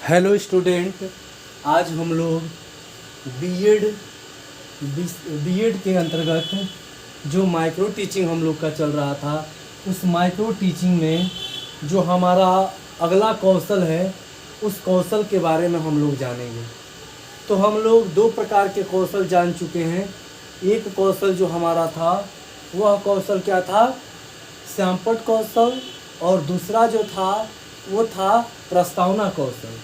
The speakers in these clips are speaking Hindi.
हेलो स्टूडेंट, आज हम लोग बीएड के अंतर्गत जो माइक्रो टीचिंग हम लोग का चल रहा था, उस माइक्रो टीचिंग में जो हमारा अगला कौशल है, उस कौशल के बारे में हम लोग जानेंगे। तो हम लोग दो प्रकार के कौशल जान चुके हैं। एक कौशल जो हमारा था वह कौशल क्या था, श्यामपट्ट कौशल, और दूसरा जो था वो था प्रस्तावना कौशल।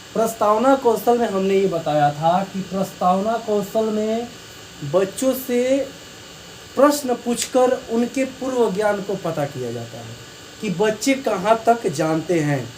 प्रस्तावना कौशल में हमने ये बताया था कि प्रस्तावना कौशल में बच्चों से प्रश्न पूछकर उनके पूर्व ज्ञान को पता किया जाता है कि बच्चे कहाँ तक जानते हैं।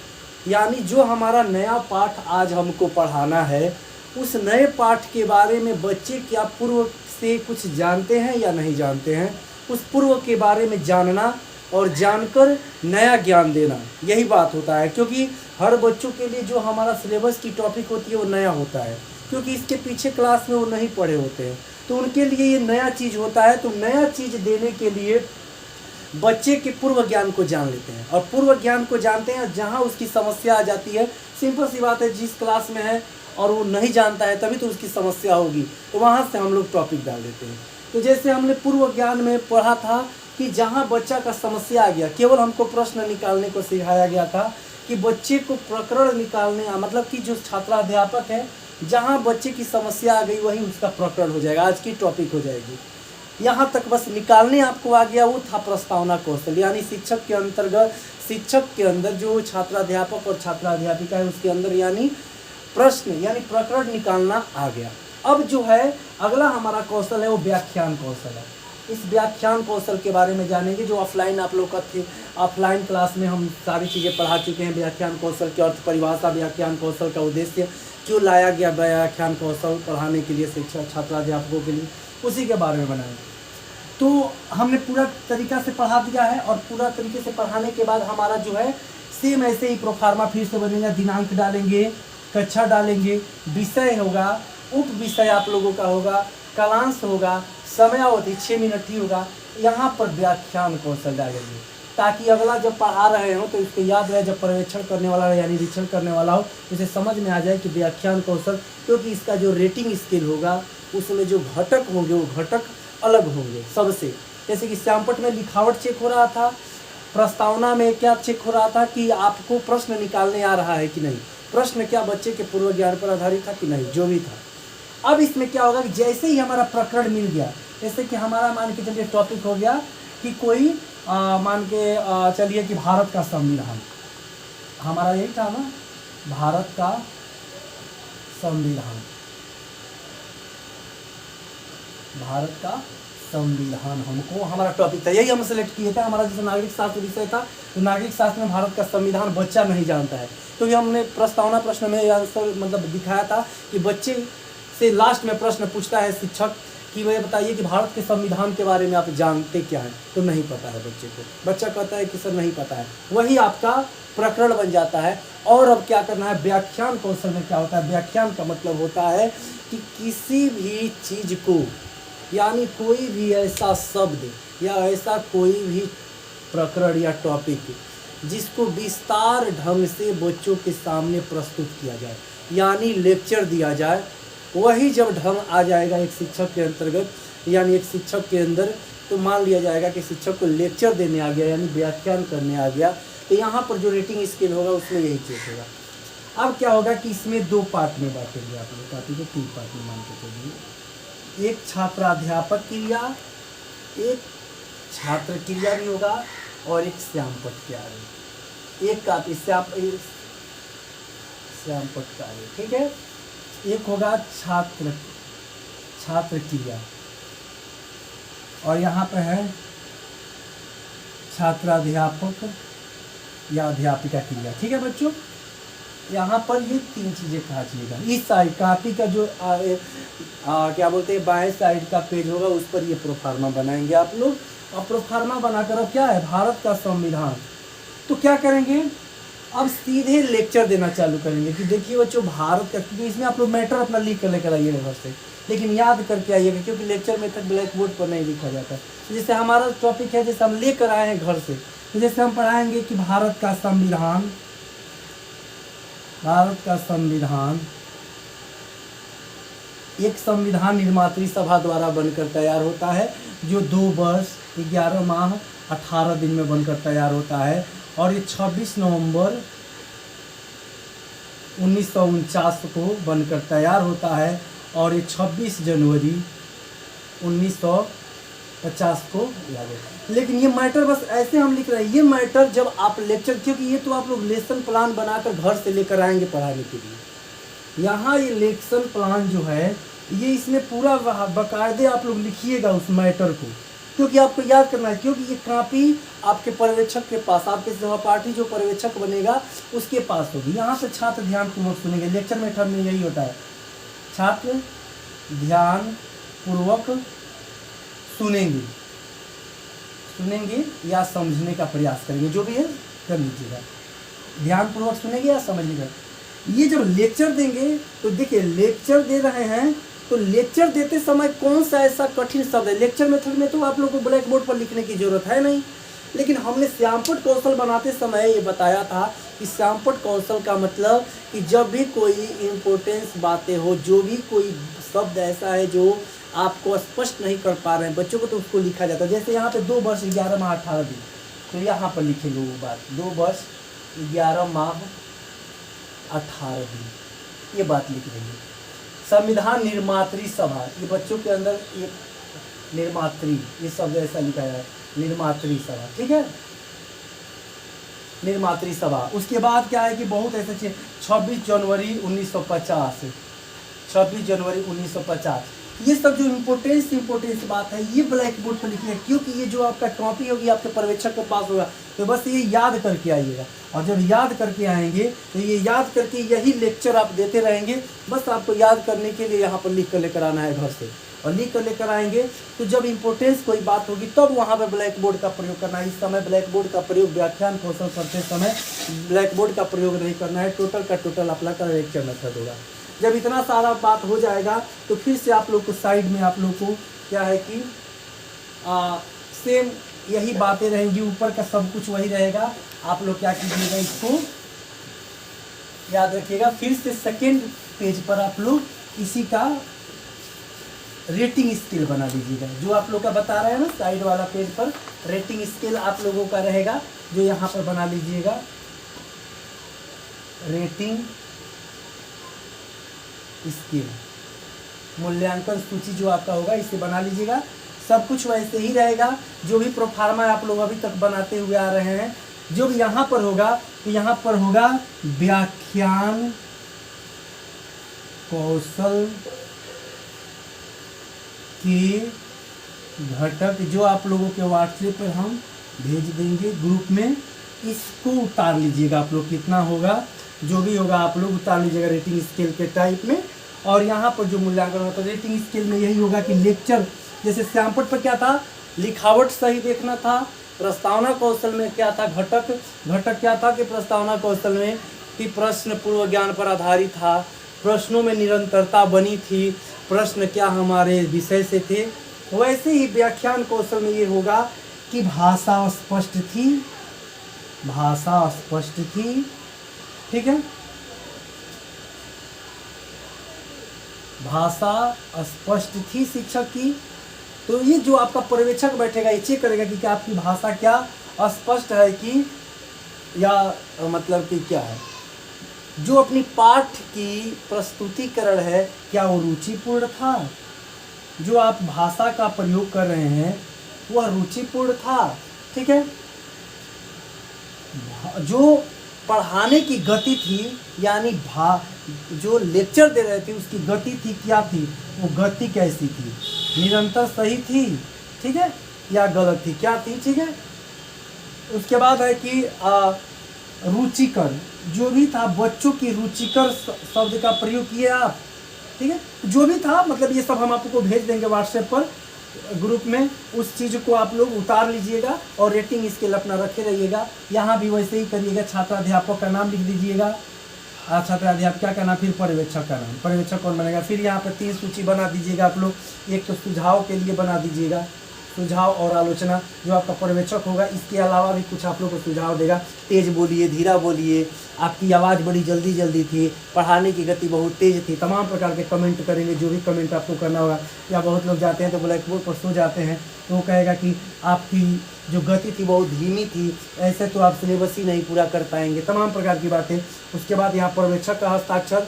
यानी जो हमारा नया पाठ आज हमको पढ़ाना है, उस नए पाठ के बारे में बच्चे क्या पूर्व से कुछ जानते हैं या नहीं जानते हैं, उस पूर्व के बारे में जानना और जानकर नया ज्ञान देना, यही बात होता है। क्योंकि हर बच्चों के लिए जो हमारा सिलेबस की टॉपिक होती है वो नया होता है, क्योंकि इसके पीछे क्लास में वो नहीं पढ़े होते हैं, तो उनके लिए ये नया चीज़ होता है। तो नया चीज़ देने के लिए बच्चे के पूर्व ज्ञान को जान लेते हैं, और पूर्व ज्ञान को जानते हैं जहाँ उसकी समस्या आ जाती है। सिंपल सी बात है, जिस क्लास में है और वो नहीं जानता है तभी तो उसकी समस्या होगी, तो वहाँ से हम लोग टॉपिक डाल देते हैं। तो जैसे हमने पूर्व ज्ञान में पढ़ा था कि जहाँ बच्चा का समस्या आ गया, केवल हमको प्रश्न निकालने को सिखाया गया था कि बच्चे को प्रकरण निकालने, मतलब कि जो छात्राध्यापक है, जहाँ बच्चे की समस्या आ गई वही उसका प्रकरण हो जाएगा, आज की टॉपिक हो जाएगी। यहाँ तक बस निकालने आपको आ गया, वो था प्रस्तावना कौशल। यानी शिक्षक के अंतर्गत, शिक्षक के अंदर जो छात्राध्यापक और छात्राध्यापिका है उसके अंदर यानी प्रश्न यानी प्रकरण निकालना आ गया। अब जो है अगला हमारा कौशल है वो व्याख्यान कौशल है। इस व्याख्यान कौशल के बारे में जानेंगे। जो ऑफलाइन आप लोग का थे, ऑफलाइन क्लास में हम सारी चीज़ें पढ़ा चुके हैं। व्याख्यान कौशल की अर्थ परिभाषा, व्याख्यान कौशल का उद्देश्य, क्यों लाया गया व्याख्यान कौशल पढ़ाने के लिए शिक्षक छात्राध्यापकों के लिए, उसी के बारे में बनाएंगे। तो हमने पूरा तरीका से पढ़ा दिया है, और पूरा तरीके से पढ़ाने के बाद हमारा जो है सेम ऐसे ही प्रोफार्मा फिर से बनेगा। दिनांक डालेंगे, कक्षा डालेंगे, विषय होगा, उप विषय आप लोगों का होगा, कालांश होगा, समयावधि 6 मिनट ही होगा। यहाँ पर व्याख्यान कौशल डालेंगे ताकि अगला जब पढ़ा रहे हो तो इसको याद रहे, जब पर्यवेक्षण करने वाला यानी निरीक्षण करने वाला हो, इसे समझ में आ जाए कि व्याख्यान कौशल, क्योंकि इसका जो रेटिंग स्केल होगा उसमें जो घटक होंगे वो घटक अलग होंगे सबसे। जैसे कि श्यामपट्ट में लिखावट चेक हो रहा था, प्रस्तावना में क्या चेक हो रहा था कि आपको प्रश्न निकालने आ रहा है कि नहीं, प्रश्न क्या बच्चे के पूर्व ज्ञान पर आधारित था कि नहीं, जो भी था। अब इसमें क्या होगा कि जैसे ही हमारा प्रकरण मिल गया, जैसे कि हमारा मान के चलिए टॉपिक हो गया कि कोई मान के चलिए कि भारत का संविधान, हमारा यही था ना, भारत का संविधान, भारत का संविधान हमको हमारा टॉपिक था, यही हम सेलेक्ट किए थे। हमारा जैसे नागरिक शास्त्र विषय था, तो नागरिक शास्त्र में भारत का संविधान बच्चा नहीं जानता है, तो ये हमने प्रस्तावना प्रश्न में आंसर मतलब दिखाया था कि बच्चे से लास्ट में प्रश्न पूछता है शिक्षक कि वह बताइए कि भारत के संविधान के बारे में आप जानते क्या हैं, तो नहीं पता है बच्चे को, बच्चा कहता है कि सर नहीं पता है, वही आपका प्रकरण बन जाता है। और अब क्या करना है, व्याख्यान कौशल में क्या होता है, व्याख्यान का मतलब होता है कि किसी भी चीज़ को, यानी कोई भी ऐसा शब्द या ऐसा कोई भी प्रकरण या टॉपिक जिसको विस्तार ढंग से बच्चों के सामने प्रस्तुत किया जाए, यानी लेक्चर दिया जाए, वही जब ढंग आ जाएगा एक शिक्षक के अंतर्गत, यानी एक शिक्षक के अंदर, तो मान लिया जाएगा कि शिक्षक को लेक्चर देने आ गया, यानी व्याख्यान करने आ गया। तो यहाँ पर जो रेटिंग स्केल होगा उसमें यही चेक होगा। अब क्या होगा कि इसमें दो पार्ट में बांटेंगे आप लोग, काफी को 3 पार्ट में मान के चलिए। एक छात्राध्यापक क्रिया, एक छात्र क्रिया भी होगा, और एक श्यामपट्ट कार्य, एक काफी श्यामपट्ट कार्य, ठीक है। एक होगा छात्र क्रिया, और यहाँ पे है छात्राध्यापक या अध्यापिका क्रिया, ठीक है बच्चों। यहाँ पर ये 3 चीज़ें कहा जाएगा। इस साइड कापी का जो क्या बोलते हैं बाएं साइड का पेज होगा, उस पर ये प्रोफार्मा बनाएंगे आप लोग। और प्रोफार्मा बनाकर अब क्या है, भारत का संविधान, तो क्या करेंगे, अब सीधे लेक्चर देना चालू करेंगे कि देखिए बच्चों भारत का, क्योंकि इसमें आप लोग मैटर अपना लिख कर लेकर आइएगा घर से, लेकिन याद करके आइएगा, क्योंकि लेक्चर में तक ब्लैक बोर्ड पर नहीं लिखा जाता। जैसे हमारा टॉपिक है, जैसे हम लेकर आए हैं घर से, तो जैसे हम पढ़ाएंगे कि भारत का संविधान भारत का संविधान एक संविधान निर्मात्री सभा द्वारा बनकर तैयार होता है, जो 2 वर्ष 11 माह 18 दिन में बनकर तैयार होता है। और ये 26 नवंबर 1949 को बनकर तैयार होता है, और ये 26 जनवरी 1950 को लागू। लेकिन ये मैटर बस ऐसे हम लिख रहे हैं, ये मैटर जब आप लेक्चर, क्योंकि ये तो आप लोग लेसन प्लान बनाकर घर से लेकर आएंगे पढ़ाने के लिए। यहाँ ये लेक्शन प्लान जो है ये इसमें पूरा बाकायदे आप लोग लिखिएगा उस मैटर को, क्योंकि आपको याद करना है, क्योंकि ये कापी आपके पर्यवेक्षक के पास, आपके सहपाठी जो पर्यवेक्षक बनेगा उसके पास होगी। यहाँ से छात्र ध्यानपूर्वक सुनेंगे, लेक्चर में में यही होता है, छात्र ध्यानपूर्वक सुनेंगे या समझने का प्रयास करेंगे, जो भी है कर लीजिएगा। ध्यानपूर्वक सुनेंगे या समझेंगे। ये जब लेक्चर देंगे तो देखिए, लेक्चर दे रहे हैं तो लेक्चर देते समय कौन सा ऐसा कठिन शब्द है, लेक्चर मेथड में तो आप लोग को ब्लैक बोर्ड पर लिखने की जरूरत है नहीं, लेकिन हमने श्यामपट्ट कौशल बनाते समय ये बताया था कि श्यामपट्ट कौशल का मतलब कि जब भी कोई इम्पोर्टेंस बातें हो, जो भी कोई शब्द ऐसा है जो आपको स्पष्ट नहीं कर पा रहे हैं बच्चों को, तो उसको लिखा जाता है। जैसे यहाँ पे 2 वर्ष 11 माह 18 दिन, तो यहाँ पर लिखेंगे वो बात, 2 वर्ष 11 माह 18 दिन, ये बात लिख देंगे। संविधान निर्मात्री सभा, ये बच्चों के अंदर एक निर्मात्री, ये शब्द ऐसा लिखा है, निर्मात्री सभा, ठीक है, निर्मात्री सभा। उसके बाद क्या है कि बहुत ऐसे 26 जनवरी 1950, 26 जनवरी 1950, ये सब जो इम्पोर्टेंस बात है ये ब्लैक बोर्ड पर लिखिए, क्योंकि ये जो आपका कॉपी होगी आपके पर्यवेक्षक के पास होगा, तो बस ये याद करके आइएगा। और जब याद करके आएंगे तो ये याद करके यही लेक्चर आप देते रहेंगे। बस आपको याद करने के लिए यहाँ पर लिख कर लेकर आना है घर से, और लिख कर लेकर आएंगे तो जब इम्पोर्टेंस कोई बात होगी तब वहाँ पर ब्लैक बोर्ड का प्रयोग करना है। इस समय ब्लैक बोर्ड का प्रयोग व्याख्यान कौशल करते समय ब्लैक बोर्ड का प्रयोग नहीं करना है, टोटल का टोटल अपना का लेक्चर मेथड होगा। जब इतना सारा बात हो जाएगा तो फिर से आप लोग को साइड में आप लोग को क्या है कि सेम यही बातें रहेंगी, ऊपर का सब कुछ वही रहेगा। आप लोग क्या कीजिएगा, इसको याद रखिएगा। फिर से सेकेंड पेज पर आप लोग इसी का रेटिंग स्केल बना दीजिएगा, जो आप लोग का बता रहे हैं ना साइड वाला पेज पर रेटिंग स्केल आप लोगों का रहेगा, जो यहाँ पर बना लीजिएगा रेटिंग स्केल, मूल्यांकन सूची जो आपका होगा इसे बना लीजिएगा। सब कुछ वैसे ही रहेगा, जो भी प्रोफार्मा आप लोग अभी तक बनाते हुए आ रहे हैं। जो भी यहाँ पर होगा तो यहाँ पर होगा व्याख्यान कौशल के घटक, जो आप लोगों के व्हाट्सएप पर हम भेज देंगे ग्रुप में, इसको उतार लीजिएगा। आप लोग कितना होगा, जो भी होगा आप लोग उतार लीजिएगा रेटिंग स्केल के टाइप में। और यहाँ पर जो मूल्यांकन होता है रेटिंग स्केल में यही होगा कि लेक्चर, जैसे श्यामपट्ट पर क्या था, लिखावट सही देखना था। प्रस्तावना कौशल में क्या था, घटक क्या था कि प्रस्तावना कौशल में कि प्रश्न पूर्व ज्ञान पर आधारित था, प्रश्नों में निरंतरता बनी थी, प्रश्न क्या हमारे विषय से थे। वैसे ही व्याख्यान कौशल में ये होगा कि भाषा स्पष्ट थी, ठीक है, भाषा स्पष्ट थी शिक्षक की। तो ये जो आपका पर्यवेक्षक बैठेगा ये चेक करेगा कि क्या आपकी भाषा क्या स्पष्ट है कि या मतलब कि क्या है, जो अपनी पाठ की प्रस्तुतिकरण है क्या वो रुचिपूर्ण था, जो आप भाषा का प्रयोग कर रहे हैं वह रुचिपूर्ण था, ठीक है। जो पढ़ाने की गति थी, यानी जो लेक्चर दे रहे थे उसकी गति थी, क्या थी वो गति कैसी थी, निरंतर सही थी, ठीक है, या गलत थी, क्या थी, ठीक है। उसके बाद है कि रुचिकर, जो भी था बच्चों की रुचिकर शब्द का प्रयोग किए आप, ठीक है, जो भी था, मतलब ये सब हम आपको भेज देंगे व्हाट्सएप पर ग्रुप में। उस चीज़ को आप लोग उतार लीजिएगा और रेटिंग स्केल अपना रखे रहिएगा। यहाँ भी वैसे ही करिएगा, छात्राध्यापक का नाम लिख दीजिएगा, छात्राध्यापिका का नाम, फिर पर्यवेक्षक का नाम, पर्यवेक्षक कौन बनेगा, फिर यहाँ पर 3 सूची बना दीजिएगा आप लोग। एक तो सुझाव के लिए बना दीजिएगा, सुझाव और आलोचना जो आपका पर्यवेक्षक होगा, इसके अलावा भी कुछ आप लोग को सुझाव देगा। तेज़ बोलिए, धीरा बोलिए, आपकी आवाज़ बड़ी जल्दी जल्दी थी, पढ़ाने की गति बहुत तेज़ थी, तमाम प्रकार के कमेंट करेंगे। जो भी कमेंट आपको करना होगा, या बहुत लोग जाते हैं तो ब्लैक बोर्ड पर सो जाते हैं, तो वो कहेगा कि आपकी जो गति थी बहुत धीमी थी, ऐसे तो आप सिलेबस ही नहीं पूरा कर पाएंगे, तमाम प्रकार की बातें। उसके बाद यहाँ पर्यवेक्षक का हस्ताक्षर,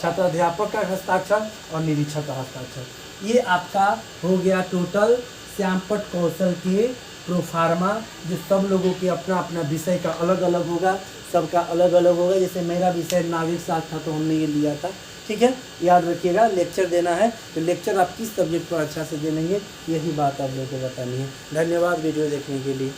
छात्राध्यापक का हस्ताक्षर और निरीक्षक का हस्ताक्षर। ये आपका हो गया टोटल श्यामपट्ट कौशल के प्रोफार्मा, जो सब लोगों के अपना अपना विषय का अलग अलग होगा, सबका अलग अलग होगा। जैसे मेरा विषय नागरिक शास्त्र था तो हमने ये लिया था, ठीक है। याद रखिएगा, लेक्चर देना है तो लेक्चर आप किस सब्जेक्ट पर अच्छा से दे लेंगे, यही बात आप लोगों को बतानी है। धन्यवाद वीडियो देखने के लिए।